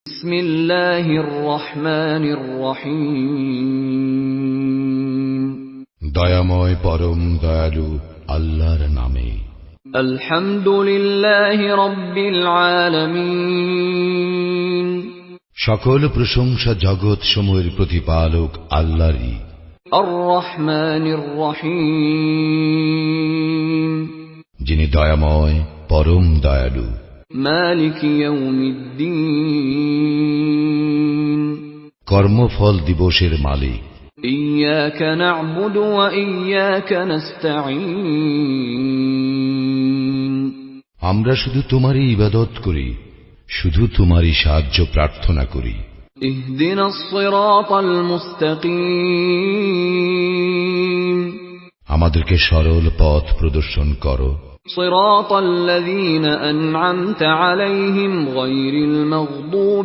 বিসমিল্লাহির রহমানির রহিম। দয়াময় পরম দয়ালু আল্লাহর নামে। আলহামদুলিল্লাহি রাব্বিল আলামিন। সকল প্রশংসা জগৎ সমূহের প্রতিপালক আল্লাহরই। আর রহমানির রহিম। যিনি দয়াময় পরম দয়ালু। মালিক ইয়াউমিদ্দিন। কর্মফল দিবসের মালিক। ইয়াকা না'বুদু ওয়া ইয়াকা নাস্তাঈন। আমরা শুধু তোমারই ইবাদত করি, শুধু তোমারই সাহায্য প্রার্থনা করি। ইহদিনাস সিরাতাল মুস্তাকিম। আমাদেরকে সরল পথ প্রদর্শন করো। সিরাতাল্লাযীনা আন'আমতা আলাইহিম গায়রিল মাগদুব